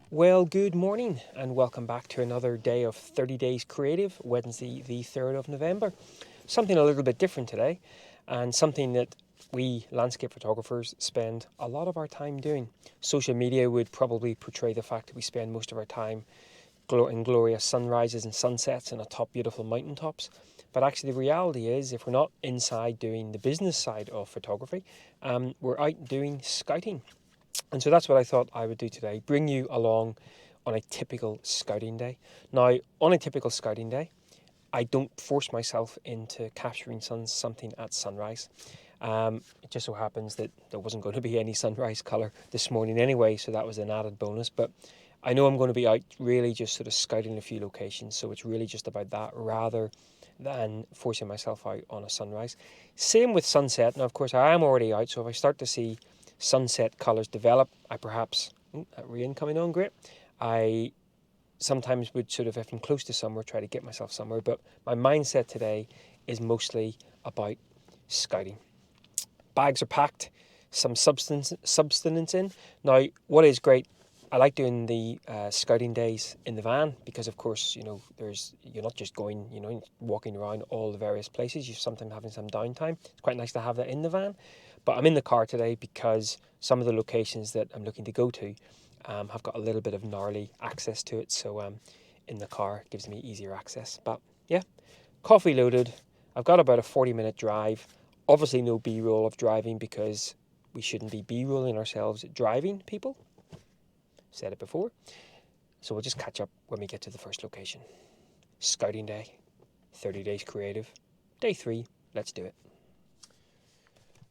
Well, good morning and welcome back to another day of 30 Days Creative, Wednesday, the 3rd of November. Something a little bit different today, and something that we landscape photographers spend a lot of our time doing. Social media would probably portray the fact that we spend most of our time in glorious sunrises and sunsets and atop beautiful mountaintops. But actually, the reality is, if we're not inside doing the business side of photography, we're out doing scouting. And so that's what I thought I would do today, bring you along on a typical scouting day. Now, on a typical scouting day, I don't force myself into capturing something at sunrise. It just so happens that there wasn't going to be any sunrise colour this morning anyway, so that was an added bonus. But I know I'm going to be out really just sort of scouting a few locations, so it's really just about that rather than forcing myself out on a sunrise. Same with sunset. Now, of course, I am already out, so if I start to see sunset colours develop, I perhaps, that rain coming on, great. I sometimes would sort of, if I'm close to somewhere, try to get myself somewhere. But my mindset today is mostly about scouting. Bags are packed, some substance in. Now, what is great, I like doing the scouting days in the van because, of course, you're not just going, walking around all the various places. You're sometimes having some downtime. It's quite nice to have that in the van. But I'm in the car today because some of the locations that I'm looking to go to have got a little bit of gnarly access to it. So in the car gives me easier access. But yeah, coffee loaded. I've got about a 40-minute drive. Obviously no B-roll of driving because we shouldn't be B-rolling ourselves driving, people. Said it before. So we'll just catch up when we get to the first location. Scouting day, 30 days creative. Day 3, let's do it.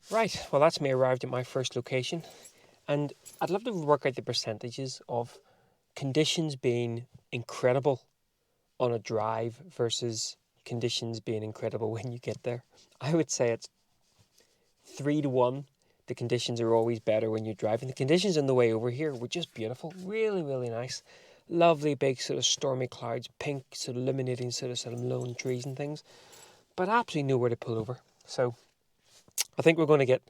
Right, well that's me arrived at my first location. And I'd love to work out the percentages of conditions being incredible on a drive versus conditions being incredible when you get there. I would say it's 3-1. The conditions are always better when you're driving. The conditions on the way over here were just beautiful. Really, really nice. Lovely big sort of stormy clouds, pink sort of illuminating sort of lone trees and things. But absolutely nowhere to pull over. So I think we're going to get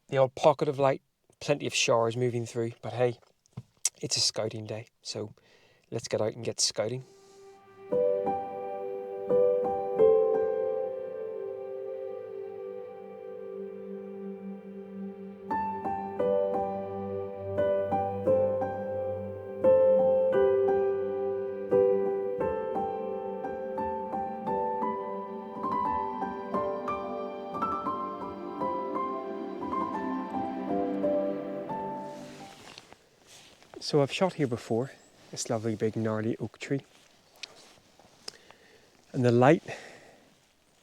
the odd pocket of light, plenty of showers moving through. But hey, it's a scouting day. So let's get out and get scouting. So I've shot here before, this lovely big gnarly oak tree. And the light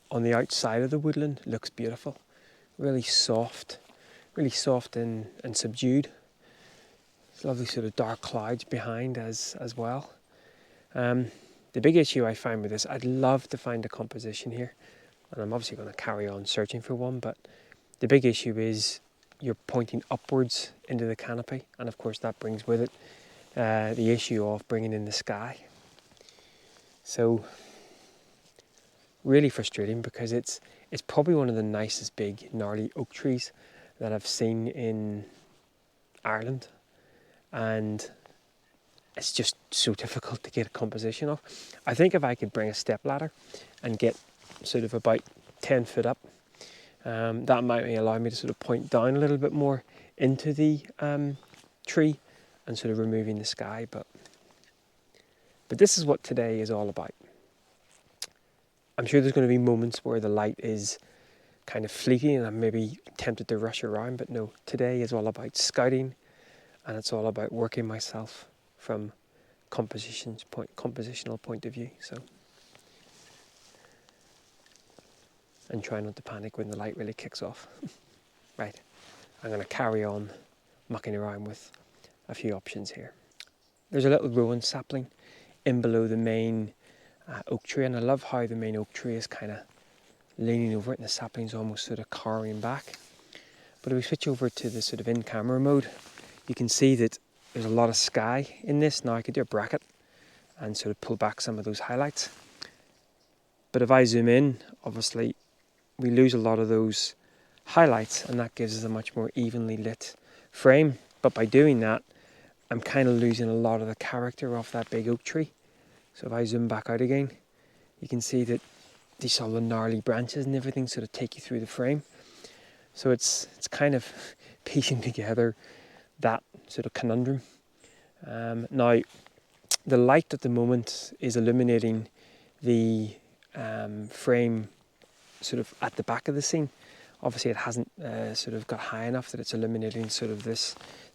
on the outside of the woodland looks beautiful. Really soft and subdued. There's lovely sort of dark clouds behind as well. The big issue I find with this, I'd love to find a composition here. And I'm obviously going to carry on searching for one, but the big issue is you're pointing upwards into the canopy, and of course that brings with it the issue of bringing in the sky. So really frustrating because it's probably one of the nicest big gnarly oak trees that I've seen in Ireland, and it's just so difficult to get a composition of. I think if I could bring a stepladder and get sort of about 10 foot up, that might allow me to sort of point down a little bit more into the tree and sort of removing the sky. But this is what today is all about. I'm sure there's going to be moments where the light is kind of fleeting and I'm maybe tempted to rush around, but no, today is all about scouting, and it's all about working myself from compositional point of view. So, and try not to panic when the light really kicks off. Right, I'm going to carry on mucking around with a few options here. There's a little rowan sapling in below the main oak tree, and I love how the main oak tree is kind of leaning over it and the sapling's almost sort of cowering back. But if we switch over to the sort of in-camera mode, you can see that there's a lot of sky in this. Now I could do a bracket and sort of pull back some of those highlights. But if I zoom in, obviously we lose a lot of those highlights, and that gives us a much more evenly lit frame. But by doing that, I'm kind of losing a lot of the character off that big oak tree. So if I zoom back out again, you can see that these all the gnarly branches and everything sort of take you through the frame. So it's kind of piecing together that sort of conundrum. Now, the light at the moment is illuminating the frame sort of at the back of the scene. Obviously it hasn't sort of got high enough that it's illuminating sort of the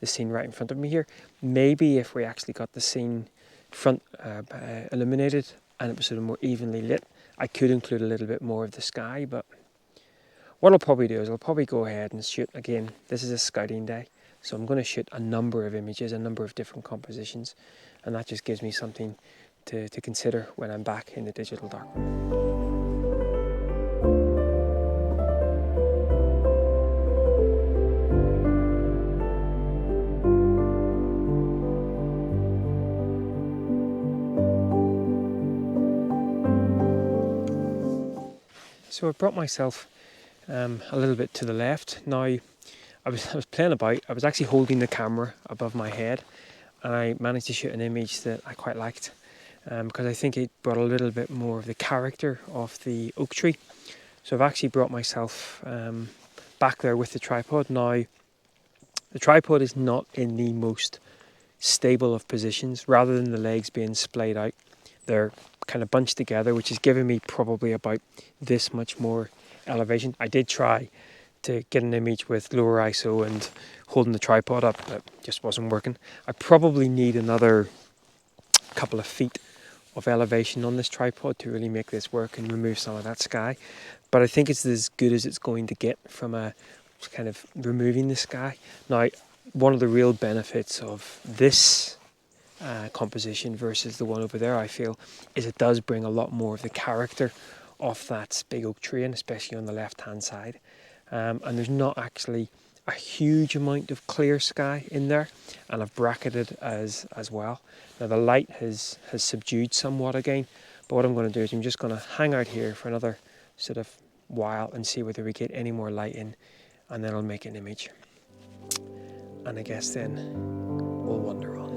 scene right in front of me here. Maybe if we actually got the scene front illuminated and it was sort of more evenly lit, I could include a little bit more of the sky. But what I'll probably do is I'll probably go ahead and shoot again. This is a scouting day, so I'm going to shoot a number of images, a number of different compositions, and that just gives me something to consider when I'm back in the digital darkroom. So I brought myself a little bit to the left. Now, I was playing about. I was actually holding the camera above my head, and I managed to shoot an image that I quite liked because I think it brought a little bit more of the character of the oak tree. So I've actually brought myself back there with the tripod. Now, the tripod is not in the most stable of positions. Rather than the legs being splayed out, they're kind of bunched together, which is giving me probably about this much more elevation. I did try to get an image with lower ISO and holding the tripod up, but it just wasn't working. I probably need another couple of feet of elevation on this tripod to really make this work and remove some of that sky. But I think it's as good as it's going to get from a kind of removing the sky. Now, one of the real benefits of this composition versus the one over there, I feel, is it does bring a lot more of the character of that big oak tree, and especially on the left hand side. And there's not actually a huge amount of clear sky in there, and I've bracketed as well. Now the light has subdued somewhat again, but what I'm going to do is I'm just going to hang out here for another sort of while and see whether we get any more light in, and then I'll make an image. And I guess then we'll wander on.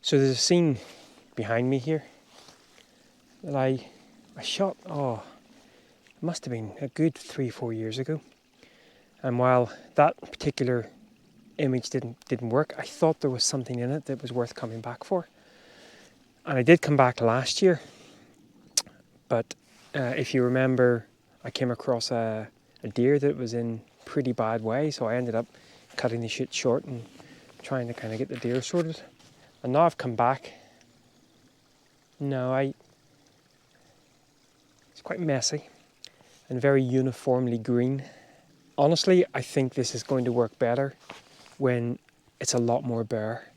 So there's a scene behind me here that I shot, it must have been a good 3-4 years ago. And while that particular image didn't work, I thought there was something in it that was worth coming back for. And I did come back last year, but if you remember, I came across a deer that was in pretty bad way, so I ended up cutting the shoot short and trying to kind of get the deer sorted. And now I've come back. It's quite messy and very uniformly green. Honestly, I think this is going to work better when it's a lot more bare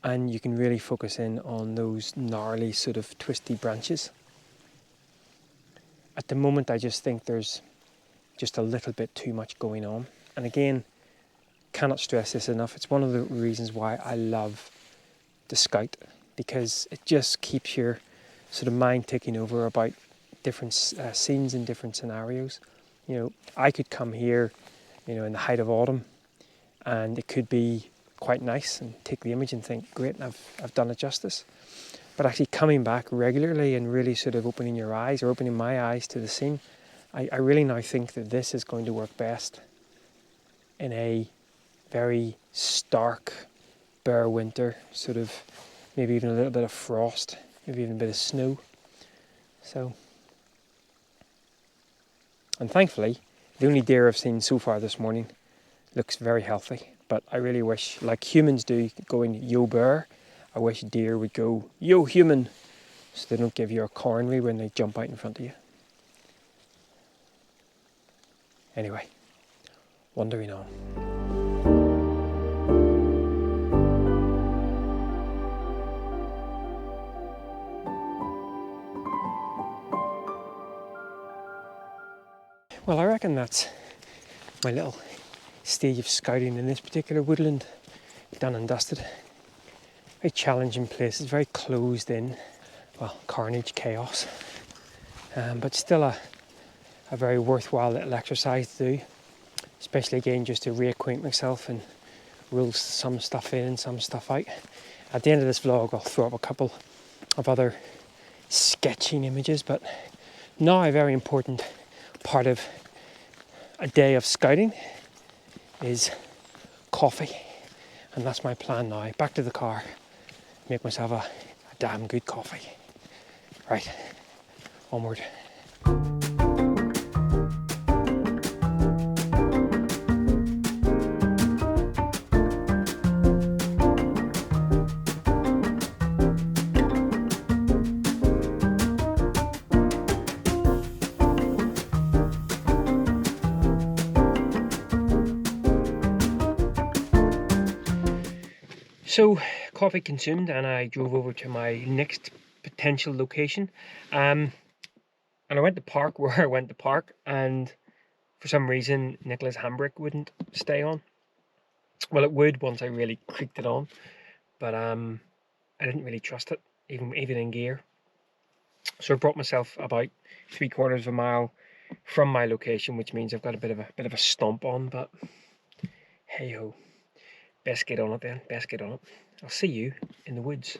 and you can really focus in on those gnarly sort of twisty branches. At the moment, I just think there's just a little bit too much going on. And again, cannot stress this enough. It's one of the reasons why I love the Scout, because it just keeps your sort of mind ticking over about different scenes and different scenarios. You know, I could come here, in the height of autumn, and it could be quite nice and take the image and think, great, I've done it justice. But actually coming back regularly and really sort of opening your eyes or opening my eyes to the scene, I really now think that this is going to work best in a very stark, bare winter, sort of maybe even a little bit of frost, maybe even a bit of snow. So, and thankfully, the only deer I've seen so far this morning looks very healthy. But I really wish, like humans do, going yo bear, I wish deer would go yo human, so they don't give you a coronary when they jump out in front of you. Anyway, wandering on. Well, I reckon that's my little stage of scouting in this particular woodland done and dusted. Very challenging place. It's very closed in. Well, carnage, chaos. But still a very worthwhile little exercise to do. Especially again just to reacquaint myself and rule some stuff in and some stuff out. At the end of this vlog I'll throw up a couple of other sketching images, but now a very important part of a day of scouting is coffee, and that's my plan now. Back to the car, make myself a damn good coffee. Right, onward. So, coffee consumed, and I drove over to my next potential location. And I went to park where I went to park, and for some reason Nicola's handbrake wouldn't stay on. Well, it would once I really creaked it on, but I didn't really trust it, even in gear. So I brought myself about 3/4 of a mile from my location, which means I've got a bit of a stomp on, but hey ho. Best get on it then, best get on it. I'll see you in the woods.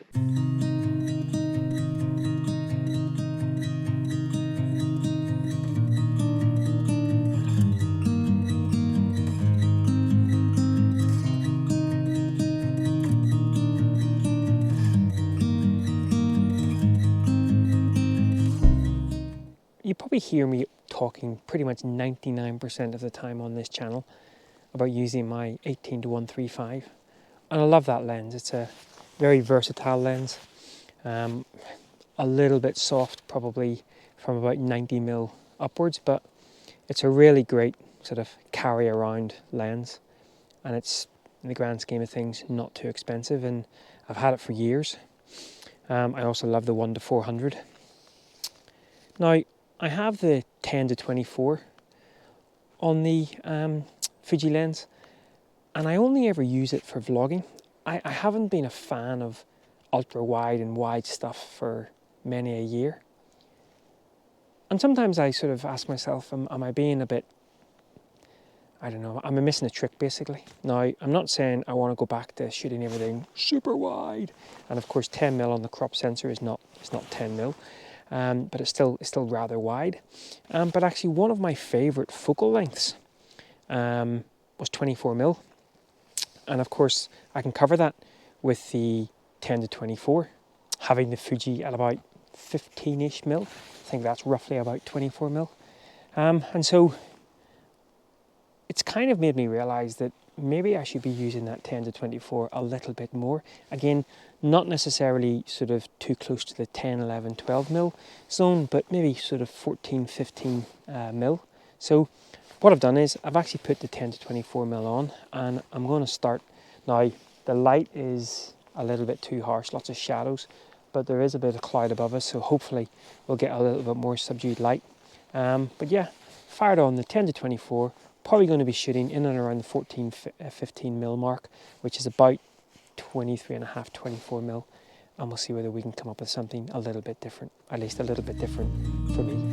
You probably hear me talking pretty much 99% of the time on this channel about using my 18-135, and I love that lens. It's a very versatile lens, a little bit soft probably from about 90mm upwards, but it's a really great sort of carry around lens, and it's, in the grand scheme of things, not too expensive, and I've had it for years. I also love the 1-400. Now I have the 10-24 on the Fuji lens, and I only ever use it for vlogging. I haven't been a fan of ultra wide and wide stuff for many a year, and sometimes I sort of ask myself, am I being a bit, I don't know, am I missing a trick basically? Now I'm not saying I want to go back to shooting everything super wide, and of course 10mm on the crop sensor is not 10mm, but it's still rather wide. But actually one of my favourite focal lengths was 24mm, and of course I can cover that with the 10-24, having the Fuji at about 15ish mil. I think that's roughly about 24mm, and so it's kind of made me realise that maybe I should be using that 10-24 a little bit more. Again, not necessarily sort of too close to the 10, 11, 12mm zone, but maybe sort of 14, 15mm. So what I've done is I've actually put the 10-24mm on, and I'm going to start. Now the light is a little bit too harsh, lots of shadows, but there is a bit of cloud above us, so hopefully we'll get a little bit more subdued light. But yeah, fired on the 10-24, probably going to be shooting in and around the 14, 15mm mark, which is about 23.5, 24mm, and we'll see whether we can come up with something a little bit different, at least a little bit different for me.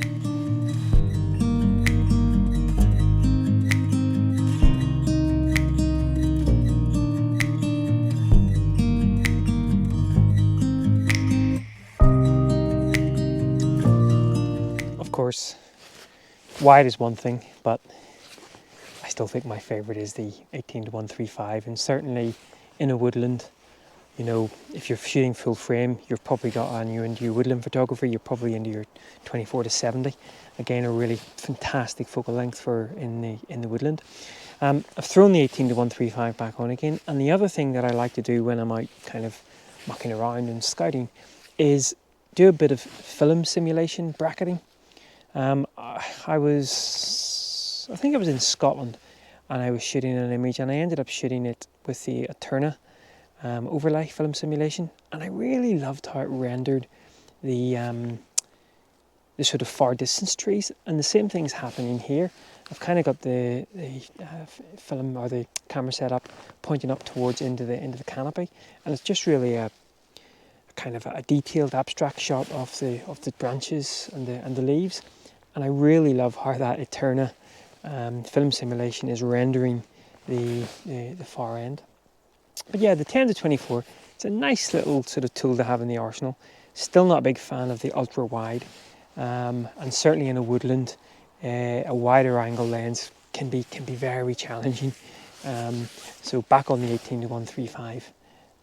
Of course, wide is one thing, but I still think my favourite is the 18-135, and certainly in a woodland, you know, if you're shooting full frame, you've probably got on, you're into your woodland photography, you're probably into your 24-70. Again, a really fantastic focal length for in the woodland. I've thrown the 18 to 135 back on again, and the other thing that I like to do when I'm out kind of mucking around and scouting is do a bit of film simulation bracketing. I think I was in Scotland, and I was shooting an image, and I ended up shooting it with the Eterna overlay film simulation, and I really loved how it rendered the sort of far distance trees, and the same thing's happening here. I've kind of got the film or the camera set up pointing up towards into the canopy, and it's just really a kind of a detailed abstract shot of the branches and the leaves, and I really love how that Eterna film simulation is rendering the far end. But yeah, the 10 to 24, it's a nice little sort of tool to have in the arsenal. Still not a big fan of the ultra wide, and certainly in a woodland, a wider angle lens can be very challenging. So back on the 18 to 135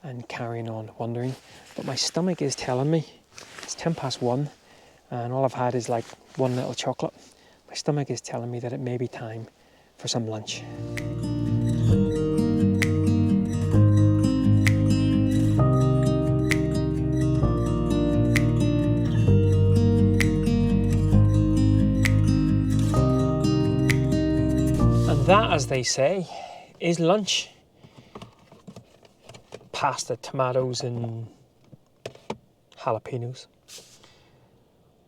and carrying on wandering. But my stomach is telling me it's 1:10, and all I've had is like one little chocolate. My stomach is telling me that it may be time for some lunch. That, as they say, is lunch. Pasta, tomatoes and jalapenos.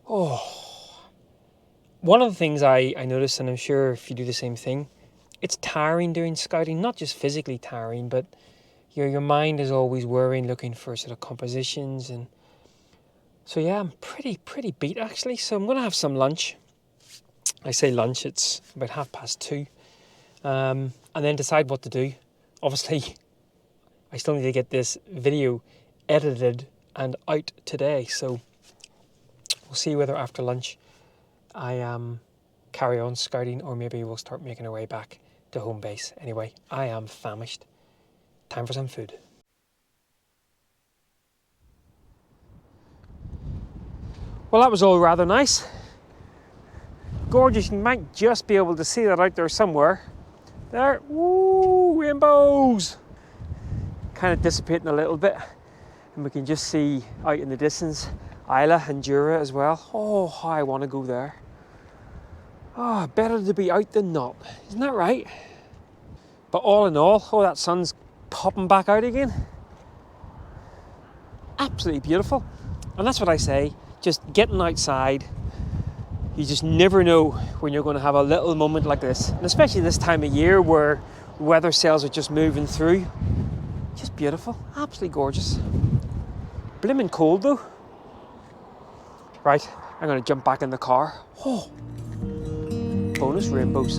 Oh, one of the things I noticed, and I'm sure if you do the same thing, it's tiring doing scouting, not just physically tiring, but your mind is always worrying, looking for sort of compositions. And so yeah, I'm pretty beat actually. So I'm going to have some lunch. I say lunch, it's about 2:30. And then decide what to do. Obviously, I still need to get this video edited and out today, so we'll see whether after lunch I carry on scouting, or maybe we'll start making our way back to home base. Anyway, I am famished. Time for some food. Well, that was all rather nice. Gorgeous. You might just be able to see that out there somewhere. There, woo, rainbows! Kind of dissipating a little bit, and we can just see out in the distance Isla and Jura as well. Oh, how I want to go there. Oh, better to be out than not, isn't that right? But all in all, oh, that sun's popping back out again. Absolutely beautiful. And that's what I say, just getting outside. You just never know when you're going to have a little moment like this. And especially this time of year where weather cells are just moving through. Just beautiful. Absolutely gorgeous. Blimmin' cold though. Right, I'm going to jump back in the car. Oh, bonus rainbows.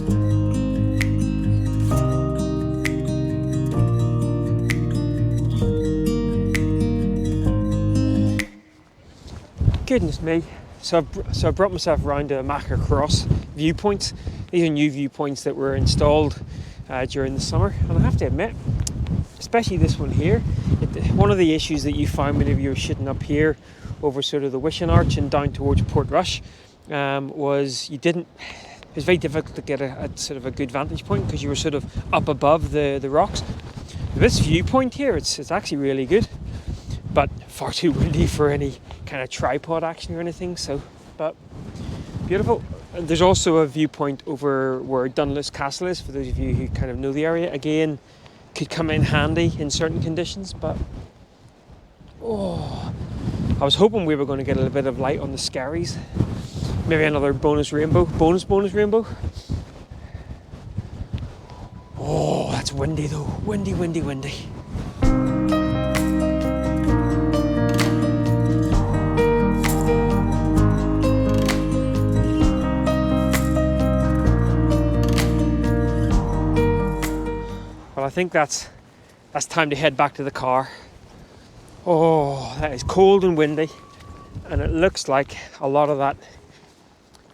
Goodness me. So I brought myself around to Macha Cross viewpoints. These are new viewpoints that were installed during the summer, and I have to admit, especially this one here, one of the issues that you find whenever you're shooting up here over sort of the Wishing Arch and down towards Portrush was it was very difficult to get a sort of a good vantage point because you were sort of up above the rocks. This viewpoint here, it's actually really good, but far too windy for any kind of tripod action or anything. So, but beautiful. And there's also a viewpoint over where Dunluce Castle is, for those of you who kind of know the area. Again, could come in handy in certain conditions, but oh, I was hoping we were going to get a little bit of light on the Skerries. Maybe another bonus rainbow. Bonus rainbow. Oh, that's windy though. Windy. Well, I think that's time to head back to the car. Oh, that is cold and windy, and it looks like a lot of that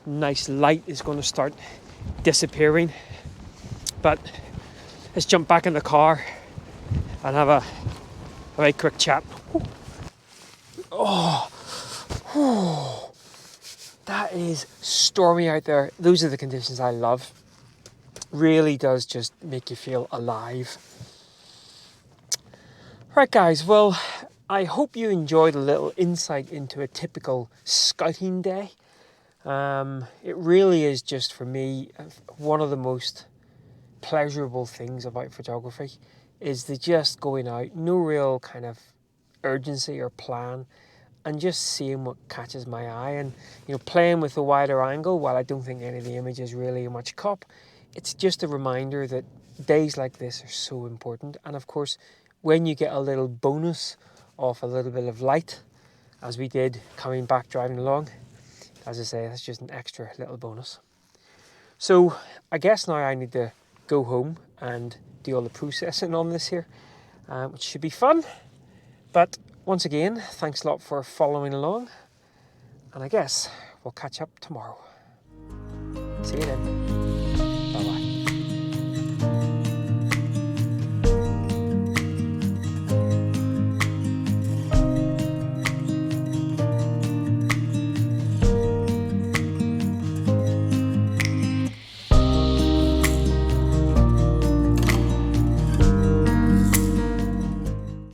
nice light is going to start disappearing. But let's jump back in the car and have a very quick chat. Oh, that is stormy out there. Those are the conditions I love. really does just make you feel alive. Right guys, well, I hope you enjoyed a little insight into a typical scouting day. It really is just for me one of the most pleasurable things about photography is the just going out, no real kind of urgency or plan, and just seeing what catches my eye, and playing with a wider angle. While I don't think any of the images really much cop, it's just a reminder that days like this are so important. And of course, when you get a little bonus of a little bit of light, as we did coming back driving along, as I say, that's just an extra little bonus. So I guess now I need to go home and do all the processing on this here, which should be fun. But once again, thanks a lot for following along, and I guess we'll catch up tomorrow. See you then. Bye-bye.